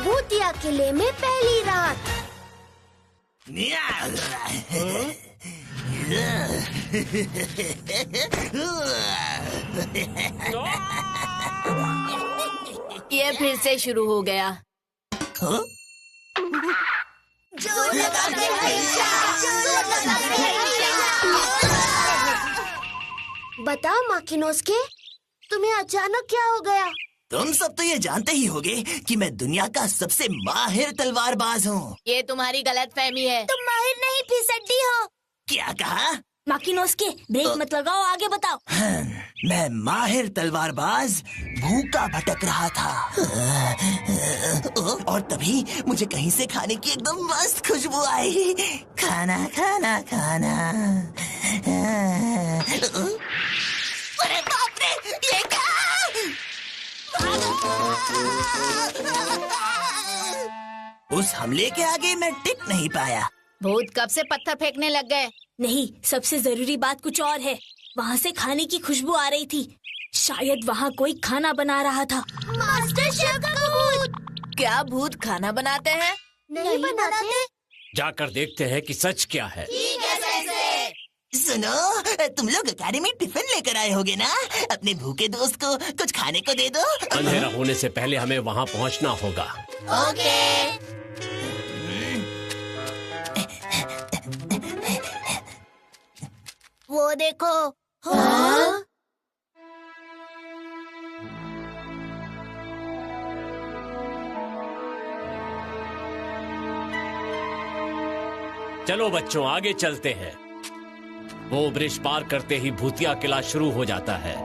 भूतिया किले में पहली रात। ये फिर से शुरू हो गया। बता माकिनोस्के, तुम्हें अचानक क्या हो गया? तुम सब तो ये जानते ही होगे कि मैं दुनिया का सबसे माहिर तलवारबाज हूँ। ये तुम्हारी गलतफहमी है। तुम माहिर नहीं फिसड्डी हो। क्या कहा? माकिनोस्के, ब्रेक मत लगाओ, आगे बताओ। मैं माहिर तलवारबाज भूखा भटक रहा था और तभी मुझे कहीं से खाने की एकदम मस्त खुशबू आई। खाना खाना खाना। अरे बाप रे, ये क्या? उस हमले के आगे मैं टिक नहीं पाया। भूत कब से पत्थर फेंकने लग गए? नहीं, सबसे जरूरी बात कुछ और है। वहाँ से खाने की खुशबू आ रही थी। शायद वहाँ कोई खाना बना रहा था। मास्टर शेफ का भूत। क्या भूत खाना बनाते हैं? नहीं बनाते। जाकर देखते हैं कि सच क्या है। सुनो, तुम लोग अकेडमी टिफिन लेकर आए होगे ना? अपने भूखे दोस्त को कुछ खाने को दे दो। अंधेरा होने से पहले हमें वहाँ पहुँचना होगा। ओके। वो देखो। हाँ? चलो बच्चों, आगे चलते हैं। वो ब्रिज पार करते ही भूतिया किला शुरू हो जाता है।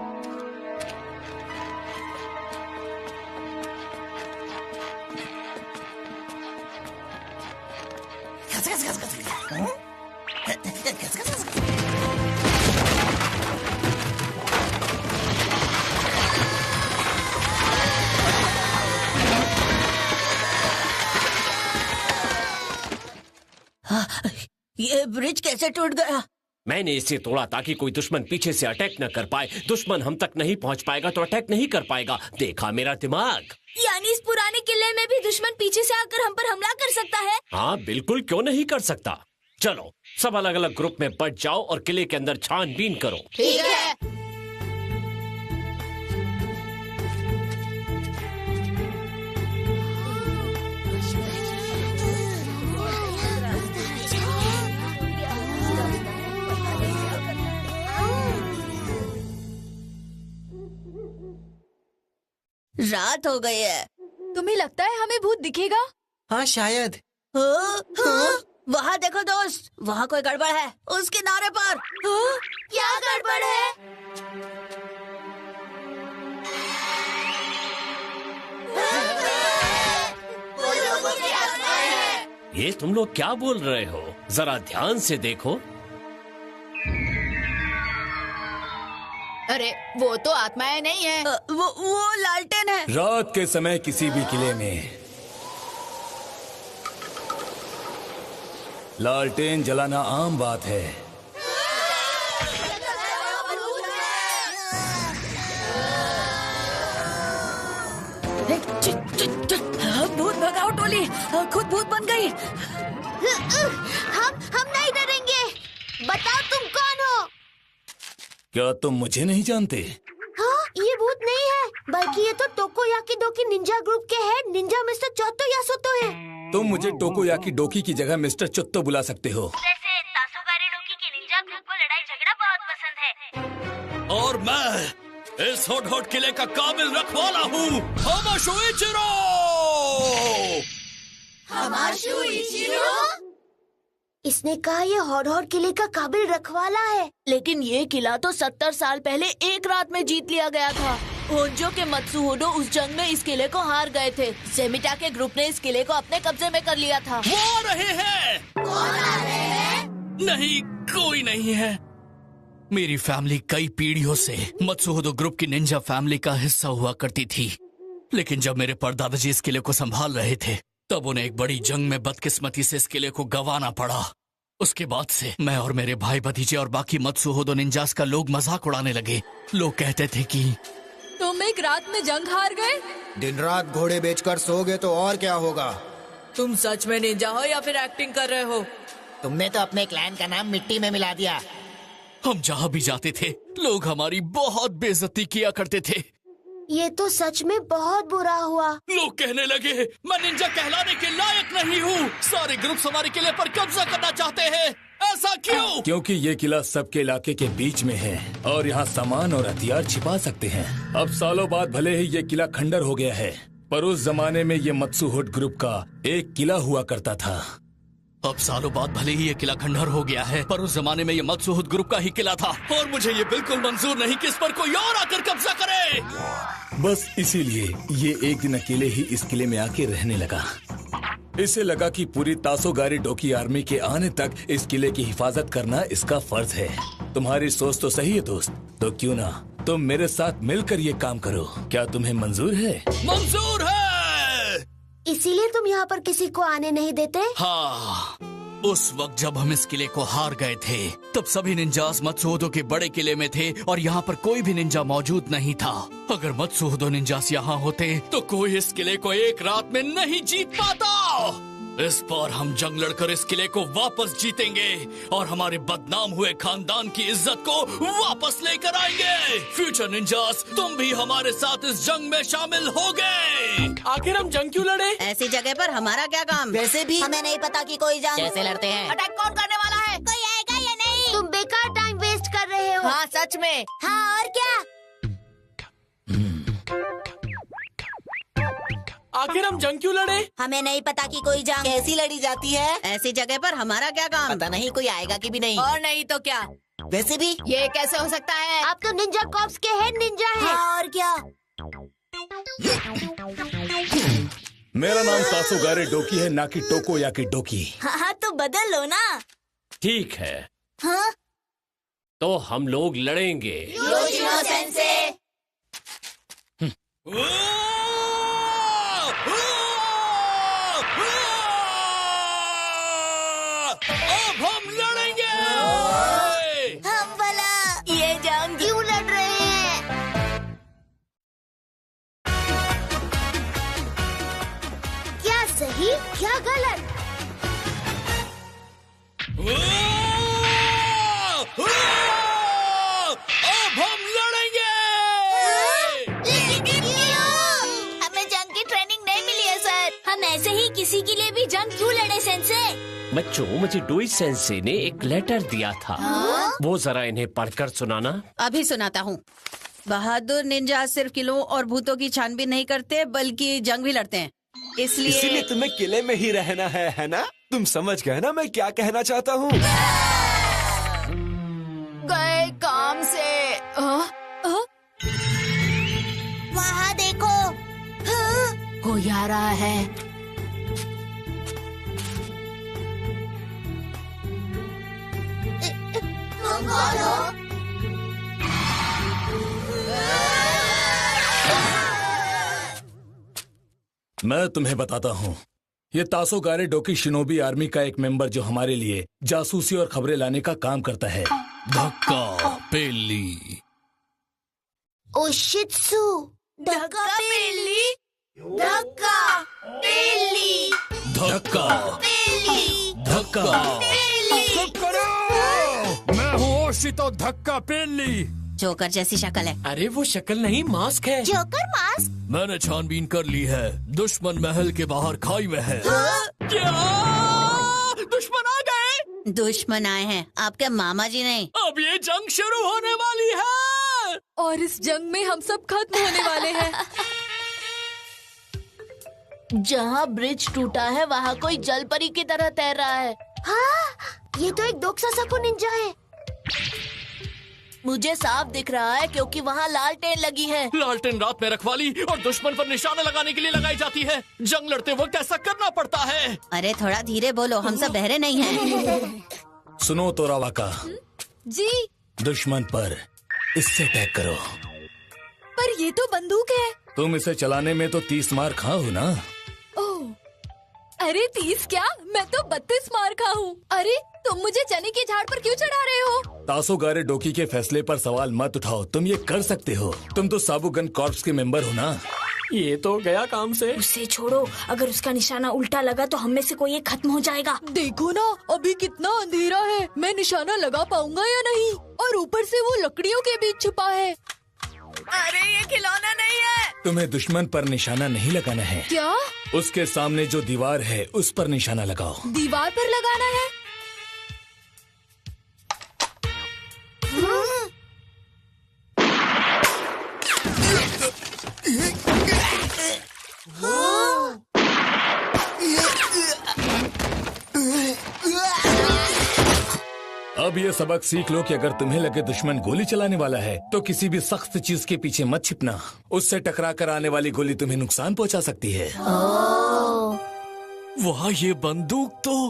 ये ब्रिज कैसे टूट गया? मैंने इसे तोड़ा ताकि कोई दुश्मन पीछे से अटैक न कर पाए। दुश्मन हम तक नहीं पहुंच पाएगा तो अटैक नहीं कर पाएगा। देखा मेरा दिमाग? यानी इस पुराने किले में भी दुश्मन पीछे से आकर हम पर हमला कर सकता है? हाँ बिल्कुल, क्यों नहीं कर सकता। चलो सब अलग अलग ग्रुप में बट जाओ और किले के अंदर छानबीन करो। ठीक है। रात हो गई है। तुम्हें लगता है हमें भूत दिखेगा? हाँ शायद। वहाँ देखो दोस्त, वहाँ कोई गड़बड़ है। उस किनारे पर। क्या गड़बड़ है? ये तुम लोग क्या बोल रहे हो? जरा ध्यान से देखो। अरे वो तो आत्माएं नहीं है। वो लालटेन है। रात के समय किसी भी किले में लालटेन जलाना आम बात है। भूत भगाओ टोली, खुद भूत बन गई। हम नहीं डरेंगे। बताओ तुम कौन हो? क्या तुम मुझे नहीं जानते? हाँ, ये भूत नहीं है, बल्कि ये तो टोकोयाकी डोकी निंजा ग्रुप के हेड निंजा मिस्टर चोत्तो यासोतो है। तुम मुझे टोकोयाकी डोकी की जगह मिस्टर चुत्तो बुला सकते हो। वैसे तासुगारे डोकी के निंजा ग्रुप को लड़ाई झगड़ा बहुत पसंद है। और मैं इस होट होट किले का काबिल रखवाला हूँ, हमाशुइचिरो। इसने कहा ये हॉर किले का काबिल रखवाला है। लेकिन ये किला तो 70 साल पहले एक रात में जीत लिया गया था। होंजो के मत्सुहोडो उस जंग में इस किले को हार गए थे। सेमिटा के ग्रुप ने इस किले को अपने कब्जे में कर लिया था। वो आ रहे हैं। कौन आ रहे हैं? नहीं, कोई नहीं है। मेरी फैमिली कई पीढ़ियों से मत्सुहोडो ग्रुप की निंजा फैमिली का हिस्सा हुआ करती थी। लेकिन जब मेरे परदादाजी इस किले को संभाल रहे थे, तब उन्हें एक बड़ी जंग में बदकिस्मती से इस किले को गंवाना पड़ा। उसके बाद से मैं और मेरे भाई भतीजे और बाकी मत्सुहोदो निंजास का लोग मजाक उड़ाने लगे। लोग कहते थे कि तुम एक रात में जंग हार गए। दिन रात घोड़े बेचकर सोगे तो और क्या होगा। तुम सच में निंजा हो या फिर एक्टिंग कर रहे हो? तुमने तो अपने क्लैन का नाम मिट्टी में मिला दिया। हम जहाँ भी जाते थे लोग हमारी बहुत बेइज्जती किया करते थे। ये तो सच में बहुत बुरा हुआ। लोग कहने लगे मैं निंजा कहलाने के लायक नहीं हूँ। सारे ग्रुप्स हमारे किले पर कब्जा करना चाहते हैं। ऐसा क्यों? क्योंकि ये किला सबके इलाके के बीच में है और यहाँ सामान और हथियार छिपा सकते हैं। अब सालों बाद भले ही ये किला खंडर हो गया है, पर उस जमाने में ये मत्सुहुड ग्रुप का एक किला हुआ करता था। अब सालों बाद भले ही ये किला खंडर हो गया है, पर उस जमाने में ये मत्सुहुद ग्रुप का ही किला था और मुझे ये बिल्कुल मंजूर नहीं कि इस पर कोई और आकर कब्जा करे। बस इसीलिए ये एक दिन अकेले ही इस किले में आके रहने लगा। इसे लगा कि पूरी तासोगारी डोकी आर्मी के आने तक इस किले की हिफाजत करना इसका फर्ज है। तुम्हारी सोच तो सही है दोस्त, तो क्यों ना तुम मेरे साथ मिलकर ये काम करो। क्या तुम्हें मंजूर है? मंजूर है। इसीलिए तुम यहाँ पर किसी को आने नहीं देते? हाँ, उस वक्त जब हम इस किले को हार गए थे तब सभी निंजास मत्सुहोदो के बड़े किले में थे और यहाँ पर कोई भी निंजा मौजूद नहीं था। अगर मत्सुहोदो निंजास यहाँ होते तो कोई इस किले को एक रात में नहीं जीत पाता। इस बार हम जंग लड़कर इस किले को वापस जीतेंगे और हमारे बदनाम हुए खानदान की इज्जत को वापस लेकर आएंगे। फ्यूचर निंजास, तुम भी हमारे साथ इस जंग में शामिल होगे। आखिर हम जंग क्यों लड़े? ऐसी जगह पर हमारा क्या काम? वैसे भी हमें नहीं पता कि कोई जंग कैसे लड़ते हैं। अटैक कौन करने वाला है? कोई आएगा या नहीं? तुम बेकार टाइम वेस्ट कर रहे हो। हाँ सच में। हाँ, और क्या? आखिर हम जंग क्यों लड़े? हमें नहीं पता कि कोई जंग कैसी लड़ी जाती है? ऐसी जगह पर हमारा क्या काम? पता नहीं कोई आएगा कि भी नहीं। और नहीं तो क्या? वैसे भी ये कैसे हो सकता है? आप तो निंजा कॉर्प्स के हेड निंजा हैं। हाँ, और क्या? मेरा नाम तासोगारे डोकी है, ना कि टोको या की डोकी। हाँ, तो बदल लो ना। ठीक है, हाँ? तो हम लोग लड़ेंगे। Yoshino sensei. अब हम लड़ेंगे। हम भला ये जंग क्यों लड़ रहे हैं? क्या सही, क्या गलत? अब हम लड़ेंगे। लेकिन क्यों? हमें जंग की ट्रेनिंग नहीं मिली है सर। हम ऐसे ही किसी के लिए भी जंग क्यों लड़े सेंसे? बच्चों, मुझे डोई सेंसे ने एक लेटर दिया था। वो जरा इन्हें पढ़कर सुनाना। अभी सुनाता हूँ। बहादुर निंजा सिर्फ किलों और भूतों की छानबीन नहीं करते बल्कि जंग भी लड़ते हैं। इसीलिए तुम्हें किले में ही रहना है ना? तुम समझ गए ना मैं क्या कहना चाहता हूँ? गए काम से। वहाँ देखो। हाँ? कोई आ रहा है। तुम कौन हो? मैं तुम्हें बताता हूँ, ये तासोगारे डोकी शिनोबी आर्मी का एक मेंबर जो हमारे लिए जासूसी और खबरें लाने का काम करता है। धक्का पेली। ओशित्सु। धक्का पेली। धक्का पेली। धक्का पेली। धक्का। चुप करो! मैं हूँ ओशितो धक्का पेली। जोकर जैसी शक्ल है। अरे वो शक्ल नहीं, मास्क है। Joker mask? मैंने छानबीन कर ली है। दुश्मन महल के बाहर खाई में है। क्या? दुश्मन आ गए? दुश्मन आए हैं, आपके मामा जी नहीं। अब ये जंग शुरू होने वाली है और इस जंग में हम सब खत्म होने वाले हैं। जहाँ ब्रिज टूटा है वहाँ कोई जलपरी की तरह तैर रहा है। हाँ, ये तो एक दोक्सासाकु निंजा है। मुझे साफ दिख रहा है क्योंकि वहाँ लालटेन लगी है। लालटेन रात में रखवाली और दुश्मन पर निशाना लगाने के लिए लगाई जाती है। जंग लड़ते वक्त ऐसा करना पड़ता है। अरे थोड़ा धीरे बोलो, हम सब बहरे नहीं हैं। सुनो तोरावाका, जी। दुश्मन पर इससे अटैक करो। पर ये तो बंदूक है। तुम इसे चलाने में तो 30 मार खाओ ना। अरे 30 क्या, मैं तो 32 मार खा हूँ। अरे तुम मुझे चने के झाड़ पर क्यों चढ़ा रहे हो? तासोगारे डोकी के फैसले पर सवाल मत उठाओ, तुम ये कर सकते हो। तुम तो साबुगन कॉर्प्स के मेंबर हो ना। ये तो गया काम से। उसे छोड़ो, अगर उसका निशाना उल्टा लगा तो हम में से कोई एक खत्म हो जाएगा। देखो ना, अभी कितना अंधेरा है, मैं निशाना लगा पाऊंगा या नहीं? और ऊपर से वो लकड़ियों के बीच छुपा है। अरे ये खिलौना नहीं है। तुम्हें दुश्मन पर निशाना नहीं लगाना है। क्या? उसके सामने जो दीवार है उस पर निशाना लगाओ। दीवार पर लगाना है? अब ये सबक सीख लो कि अगर तुम्हें लगे दुश्मन गोली चलाने वाला है तो किसी भी सख्त चीज के पीछे मत छिपना। उससे टकरा कर आने वाली गोली तुम्हें नुकसान पहुंचा सकती है। वाह, ये बंदूक तो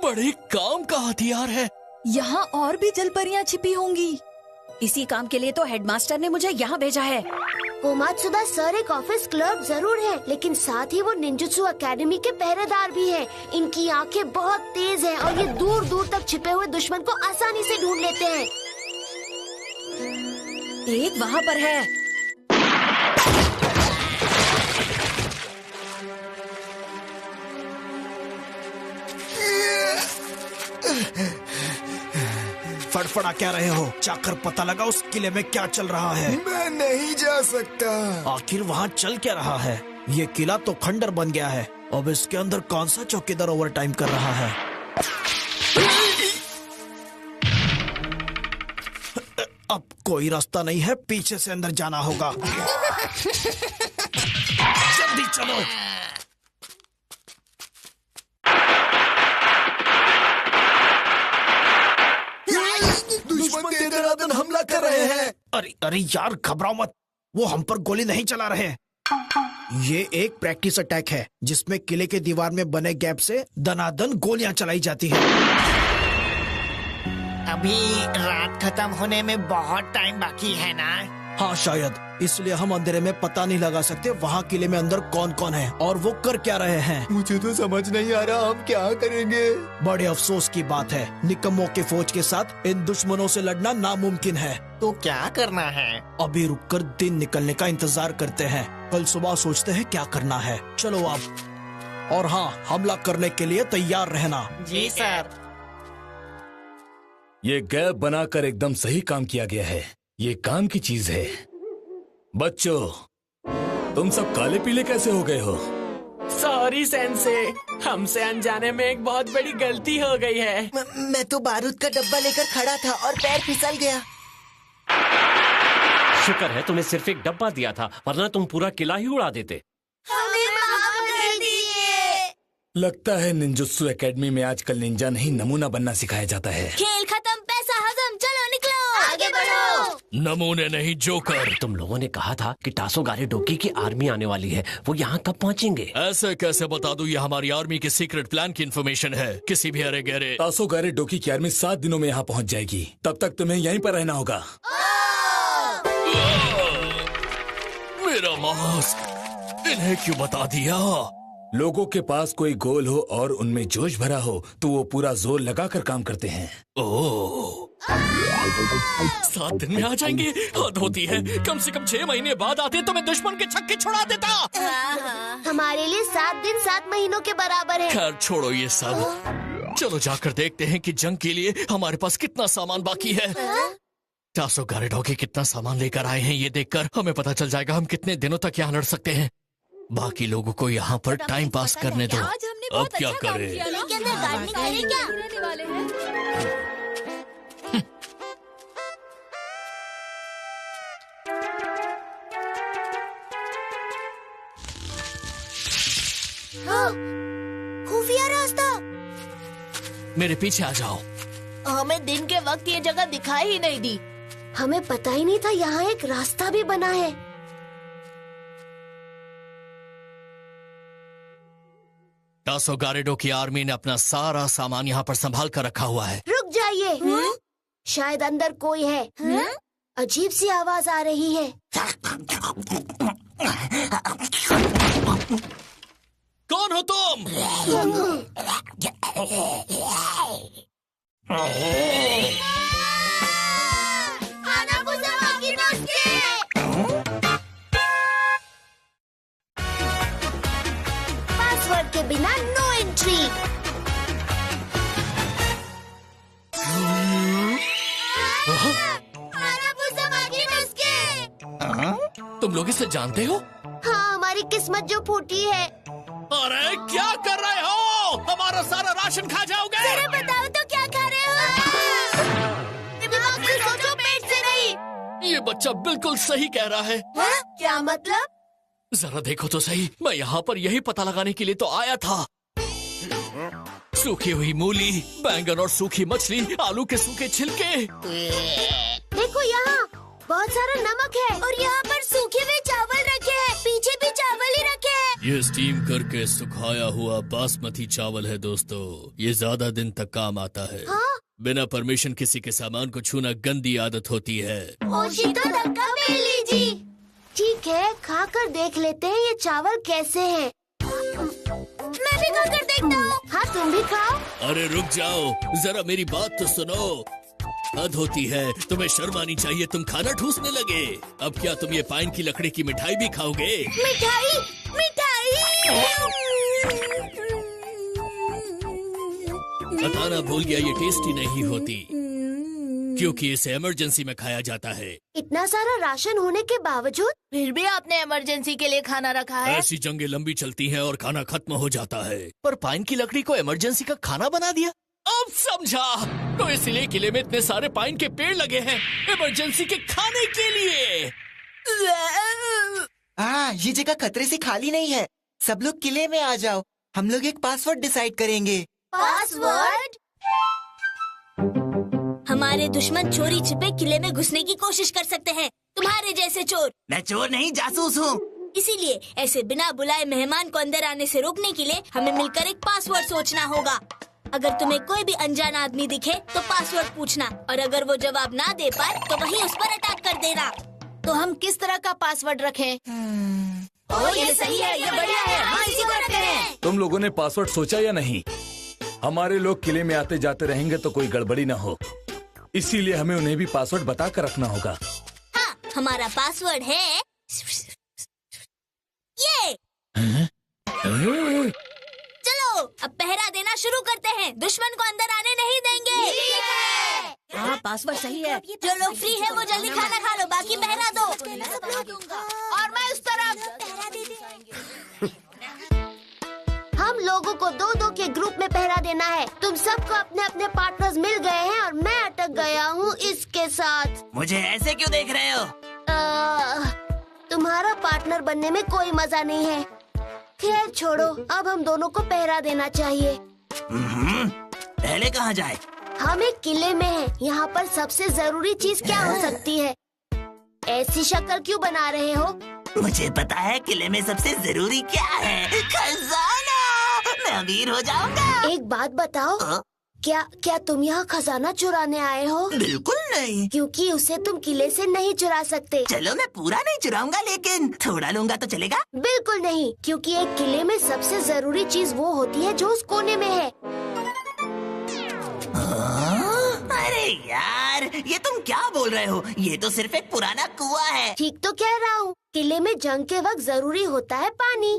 बड़े काम का हथियार है। यहाँ और भी जलपरियाँ छिपी होंगी। इसी काम के लिए तो हेडमास्टर ने मुझे यहाँ भेजा है। कोमात्सुदा सर एक ऑफिस क्लर्क जरूर है, लेकिन साथ ही वो निंजुत्सु एकेडमी के पहरेदार भी हैं। इनकी आंखें बहुत तेज हैं और ये दूर दूर तक छिपे हुए दुश्मन को आसानी से ढूंढ लेते हैं। एक वहाँ पर है। फड़फड़ा क्या रहे हो? जाकर पता लगा उस किले में क्या चल रहा है। मैं नहीं जा सकता। आखिर वहाँ चल क्या रहा है? ये किला तो खंडर बन गया है। अब इसके अंदर कौन सा चौकीदार ओवर टाइम कर रहा है? अब कोई रास्ता नहीं है, पीछे से अंदर जाना होगा। जल्दी चलो। दुश्मन तेरे दनादन हमला कर रहे हैं। अरे अरे यार, घबराओ मत, वो हम पर गोली नहीं चला रहे। ये एक प्रैक्टिस अटैक है जिसमें किले के दीवार में बने गैप से दनादन गोलियां चलाई जाती हैं। अभी रात खत्म होने में बहुत टाइम बाकी है ना? हाँ शायद, इसलिए हम अंधेरे में पता नहीं लगा सकते वहाँ किले में अंदर कौन कौन है और वो कर क्या रहे हैं। मुझे तो समझ नहीं आ रहा हम क्या करेंगे। बड़े अफसोस की बात है, निकम्मों की फौज के साथ इन दुश्मनों से लड़ना नामुमकिन है। तो क्या करना है? अभी रुककर दिन निकलने का इंतजार करते हैं, कल सुबह सोचते हैं क्या करना है। चलो अब। और हाँ, हमला करने के लिए तैयार रहना। जी सर। ये गैप बनाकर एकदम सही काम किया गया है। ये काम की चीज है। बच्चों, तुम सब काले पीले कैसे हो गए हो? सॉरी सेंसे, हमसे अनजाने में एक बहुत बड़ी गलती हो गई है। मैं तो बारूद का डब्बा लेकर खड़ा था और पैर फिसल गया। शुक्र है तुम्हें सिर्फ एक डब्बा दिया था, वरना तुम पूरा किला ही उड़ा देते। हमें माफ कर दीजिए। लगता है निंजुत्सु एकेडमी में आजकल निंजा नहीं नमूना बनना सिखाया जाता है। खेल खत्म, पैसा हजम, चलो निकलो। आगे बढ़ो। नमूने नहीं, जोकर। तुम लोगों ने कहा था कि तासोगारे डोकी की आर्मी आने वाली है, वो यहाँ कब पहुँचेंगे? ऐसे कैसे बता दूं? ये हमारी आर्मी के सीक्रेट प्लान की इन्फॉर्मेशन है। किसी भी अरे गहरे तासोगारे डोकी की आर्मी 7 दिनों में यहाँ पहुँच जाएगी। तब तक तुम्हें यहीं पर रहना होगा। मेरा मास्क, इन्हें क्यों बता दिया? लोगों के पास कोई गोल हो और उनमें जोश भरा हो तो वो पूरा जोर लगाकर काम करते हैं। ओह, 7 दिन में आ जाएंगे? हद होती है। कम से कम 6 महीने बाद आते तो मैं दुश्मन के छक्के छुड़ा देता। हमारे लिए 7 दिन 7 महीनों के बराबर है। खैर छोड़ो ये सब, चलो जाकर देखते हैं कि जंग के लिए हमारे पास कितना सामान बाकी है। तासोगारे डोकी कितना सामान लेकर आए हैं, ये देखकर हमें पता चल जाएगा हम कितने दिनों तक यहाँ लड़ सकते हैं। बाकी लोगों को यहाँ पर टाइम पास करने दो। आज हमने अब बहुत क्या अच्छा काम करें? किया ना? के अंदर गार्डनिंग करें क्या? रहने वाले हैं। हाँ, खुफिया रास्ता। मेरे पीछे आ जाओ। हमें दिन के वक्त ये जगह दिखाई ही नहीं दी। हमें पता ही नहीं था यहाँ एक रास्ता भी बना है। तासोगारे डोकी आर्मी ने अपना सारा सामान यहाँ पर संभाल कर रखा हुआ है। रुक जाइए, शायद अंदर कोई है। अजीब सी आवाज आ रही है। कौन हो तुम? पासवर्ड के बिना नो एंट्री। तुम लोग इसे जानते हो? हाँ, हमारी किस्मत जो फूटी है। अरे क्या कर रहे हो? हमारा सारा राशन खा जाओगे? जरा बताओ तो क्या खा रहे हो? दिमाग से सोचो, पेट से नहीं। ये बच्चा बिल्कुल सही कह रहा है। क्या मतलब? जरा देखो तो सही, मैं यहाँ पर यही पता लगाने के लिए तो आया था। सूखी हुई मूली, बैंगन और सूखी मछली, आलू के सूखे छिलके। देखो यहाँ बहुत सारा नमक है और यहाँ पर सूखे हुए चावल रखे हैं। पीछे भी चावल ही रखे हैं। ये स्टीम करके सुखाया हुआ बासमती चावल है दोस्तों। ये ज्यादा दिन तक काम आता है। हाँ? बिना परमिशन किसी के सामान को छूना गंदी आदत होती है। ओशितो धक्का मिल लीजिए। ठीक है, खाकर देख लेते हैं ये चावल कैसे हैं। मैं भी खाकर देखता हूँ। हाँ, तुम भी खाओ। अरे रुक जाओ, जरा मेरी बात तो सुनो। हद होती है, तुम्हें शर्म आनी चाहिए, तुम खाना ठूसने लगे। अब क्या तुम ये पाइन की लकड़ी की मिठाई भी खाओगे? मिठाई, मिठाई। बताना भूल गया, ये टेस्टी नहीं होती क्योंकि इसे इमरजेंसी में खाया जाता है। इतना सारा राशन होने के बावजूद फिर भी आपने इमरजेंसी के लिए खाना रखा है। ऐसी जंगें लंबी चलती हैं और खाना खत्म हो जाता है, पर पाइन की लकड़ी को इमरजेंसी का खाना बना दिया। अब समझा, तो इसलिए किले में इतने सारे पाइन के पेड़ लगे हैं इमरजेंसी के खाने के लिए। ये जगह खतरे से खाली नहीं है। सब लोग किले में आ जाओ, हम लोग एक पासवर्ड डिसाइड करेंगे। पासवर्ड? हमारे दुश्मन चोरी छिपे किले में घुसने की कोशिश कर सकते हैं, तुम्हारे जैसे चोर। मैं चोर नहीं, जासूस हूँ। इसीलिए ऐसे बिना बुलाए मेहमान को अंदर आने से रोकने के लिए हमें मिलकर एक पासवर्ड सोचना होगा। अगर तुम्हें कोई भी अनजान आदमी दिखे तो पासवर्ड पूछना, और अगर वो जवाब ना दे पाए तो वहीं उस पर अटैक कर देना। तो हम किस तरह का पासवर्ड रखें? ये सही है, ये बढ़िया है। हाँ, इसी को रखते हैं। तुम लोगों ने पासवर्ड सोचा या नहीं? हमारे लोग किले में आते जाते रहेंगे तो कोई गड़बड़ी ना हो, इसीलिए हमें उन्हें भी पासवर्ड बता कर रखना होगा। हाँ, हमारा पासवर्ड है ये। चलो अब पहरा देना शुरू करते हैं, दुश्मन को अंदर आने नहीं देंगे। हाँ, पासवर्ड सही है। जो लोग फ्री है वो जल्दी खाना खा लो, बाकी पहरा दो। और मैं उस तरफ। हम लोगों को दो दो के ग्रुप में पहरा देना है। तुम सबको अपने अपने पार्टनर्स मिल गए हैं और मैं अटक गया हूँ इसके साथ। मुझे ऐसे क्यों देख रहे हो? तुम्हारा पार्टनर बनने में कोई मजा नहीं है। खैर छोड़ो, अब हम दोनों को पहरा देना चाहिए। पहले कहाँ जाए? हम एक किले में हैं। यहाँ पर सबसे जरूरी चीज क्या हो सकती है? ऐसी शक्ल क्यों बना रहे हो? मुझे पता है किले में सबसे जरूरी क्या है। खजाना। मैं अमीर हो जाऊंगा। एक बात बताओ, क्या तुम यहाँ खजाना चुराने आए हो? बिल्कुल नहीं, क्योंकि उसे तुम किले से नहीं चुरा सकते। चलो मैं पूरा नहीं चुराऊंगा, लेकिन थोड़ा लूंगा तो चलेगा? बिल्कुल नहीं, क्योंकि एक किले में सबसे जरूरी चीज वो होती है जो उस कोने में है। अरे यार, ये तुम क्या बोल रहे हो? ये तो सिर्फ एक पुराना कुआं है। ठीक तो कह रहा हूँ। किले में जंग के वक्त जरूरी होता है पानी।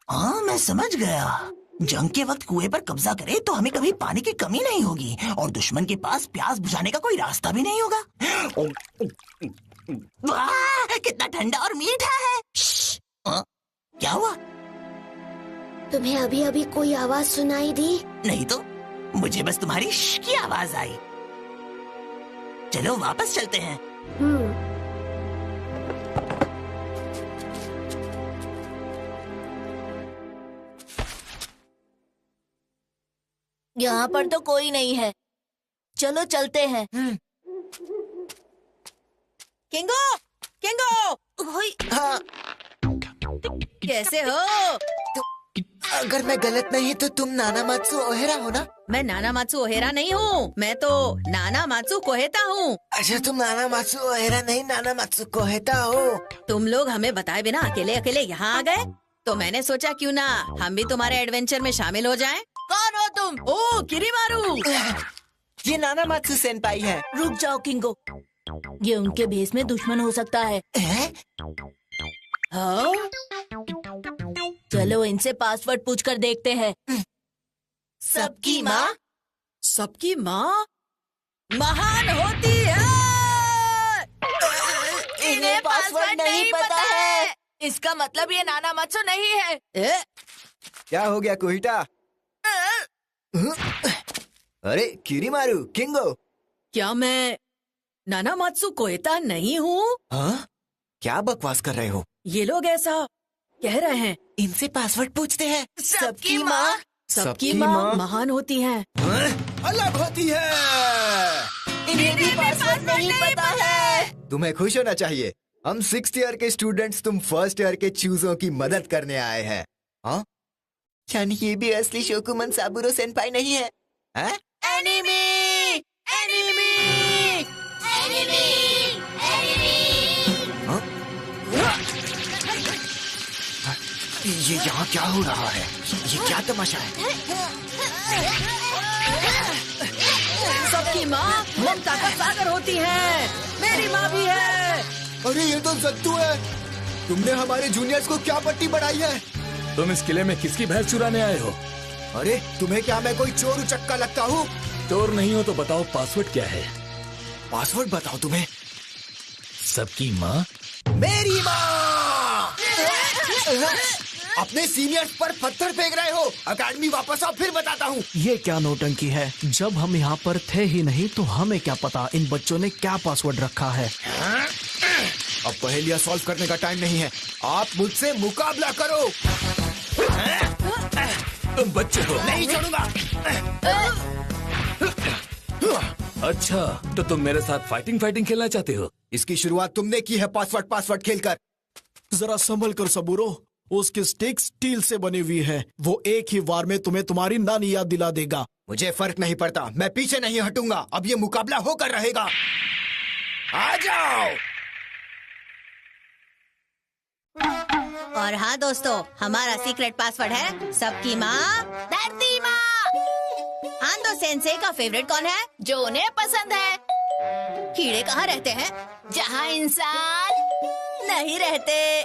हाँ, मैं समझ गया। जंग के वक्त कुएं पर कब्जा करे तो हमें कभी पानी की कमी नहीं होगी और दुश्मन के पास प्यास बुझाने का कोई रास्ता भी नहीं होगा। वाह, कितना ठंडा और मीठा है। क्या हुआ? तुम्हें अभी अभी कोई आवाज सुनाई दी? नहीं तो, मुझे बस तुम्हारी श की आवाज आई। चलो वापस चलते हैं। यहाँ पर तो कोई नहीं है, चलो चलते हैं। किंगो, किंगो, हाँ। कैसे हो? अगर मैं गलत नहीं तो तुम नानामात्सु ओहेरा हो ना? मैं नानामात्सु ओहेरा नहीं हूँ, मैं तो नानामात्सु कोहेता हूँ। अच्छा, तुम नानामात्सु ओहेरा नहीं, नानामात्सु कोहेता हो। तुम लोग हमें बताए बिना अकेले अकेले यहाँ आ गए, तो मैंने सोचा क्यों ना हम भी तुम्हारे एडवेंचर में शामिल हो जाएं। कौन हो तुम? ओ किरीमारू, ये नाना मात्सु सेनपाई है। रुक जाओ किंगो, ये उनके भेस में दुश्मन हो सकता है। हाँ? चलो इनसे पासवर्ड पूछकर देखते हैं। सबकी माँ? सबकी माँ महान होती है। इन्हें पासवर्ड नहीं पता है। इसका मतलब ये नाना मात्सु नहीं है। क्या हो गया कोहिटा? अरे किरीमारू, किंगो, क्या मैं नाना मात्सु कोएता नहीं हूँ? हाँ? क्या बकवास कर रहे हो? ये लोग ऐसा कह रहे हैं। इनसे पासवर्ड पूछते हैं। सबकी माँ? सबकी माँ महान होती है। अलग होती है। इन्हें भी पासवर्ड नहीं पता है। तुम्हें खुश होना चाहिए। हम 6th ईयर के स्टूडेंट्स तुम 1st ईयर के चूजों की मदद करने आए हैं। हाँ? यानी ये भी असली शोकुमन साबुरो सेनपाई नहीं है? हैं? एनिमी! एनिमी! एनिमी! एनिमी! हाँ? ये यहाँ क्या हो रहा है? ये क्या तमाशा है? सबकी माँ ममता का सागर होती है। मेरी माँ भी है। अरे ये तो जत्तू है। तुमने हमारे जूनियर्स को क्या पट्टी बढ़ाई है? तुम इस किले में किसकी भैंस चुराने आए हो? अरे तुम्हें क्या मैं कोई चोर उचक्का लगता हूँ? चोर नहीं हो तो बताओ पासवर्ड क्या है? पासवर्ड बताओ तुम्हें। सबकी माँ? मेरी माँ! अपने सीनियर्स पर पत्थर फेंक रहे हो। अकेडमी वापस आओ, फिर बताता हूँ। ये क्या नौटंकी है? जब हम यहाँ पर थे ही नहीं तो हमें क्या पता इन बच्चों ने क्या पासवर्ड रखा है। अब पहेलियाँ सॉल्व करने का टाइम नहीं है। आप मुझसे मुकाबला करो। तुम बच्चे हो। नहीं छोड़ूंगा। अच्छा, तो तुम मेरे साथ फाइटिंग खेलना चाहते हो? इसकी शुरुआत तुमने की है पासवर्ड खेलकर। जरा संभल कर सबूरो, उसकी स्टिक स्टील से बनी हुई है। वो एक ही वार में तुम्हें तुम्हारी नानी याद दिला देगा। मुझे फर्क नहीं पड़ता, मैं पीछे नहीं हटूंगा। अब ये मुकाबला होकर रहेगा। आ जाओ। और हाँ दोस्तों, हमारा सीक्रेट पासवर्ड है सबकी माँ धरती माँ। आंदो सेंसे का फेवरेट कौन है? जो उन्हें पसंद है। कीड़े कहाँ रहते हैं? जहाँ इंसान नहीं रहते।